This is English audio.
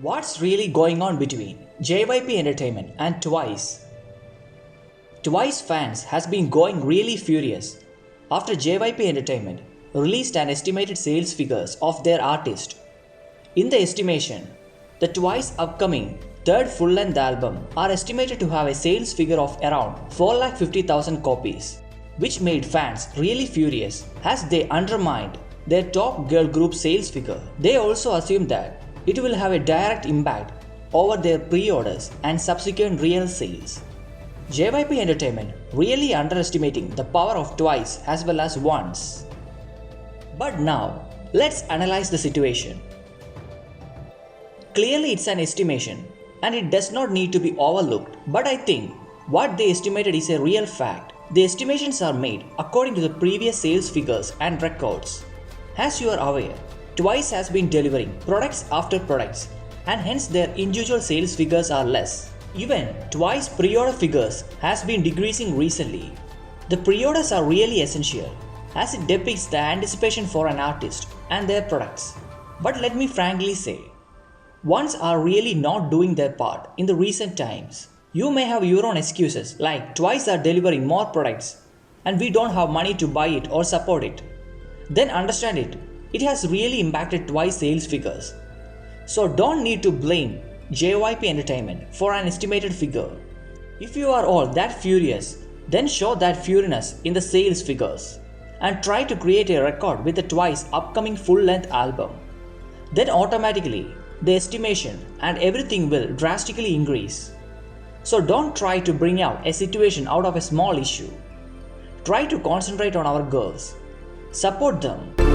What's really going on between JYP Entertainment and Twice? Twice fans has been going really furious after JYP Entertainment released an estimated sales figures of their artist. In the estimation, the Twice upcoming third full-length album are estimated to have a sales figure of around 450,000 copies, which made fans really furious as they undermined their top girl group sales figure. They also assumed that it will have a direct impact over their pre-orders and subsequent real sales. JYP Entertainment really underestimating the power of Twice as well as Once. But now, let's analyze the situation. Clearly it's an estimation and it does not need to be overlooked, but I think what they estimated is a real fact. The estimations are made according to the previous sales figures and records. As you are aware, Twice has been delivering products after products and hence their individual sales figures are less. Even Twice pre-order figures has been decreasing recently. The pre-orders are really essential as it depicts the anticipation for an artist and their products. But let me frankly say, Once are really not doing their part in the recent times. You may have your own excuses like Twice are delivering more products and we don't have money to buy it or support it. Then understand it. It has really impacted Twice sales figures. So don't need to blame JYP Entertainment for an estimated figure. If you are all that furious, then show that furiousness in the sales figures and try to create a record with the Twice upcoming full-length album. Then automatically the estimation and everything will drastically increase. So don't try to bring out a situation out of a small issue. Try to concentrate on our girls. Support them.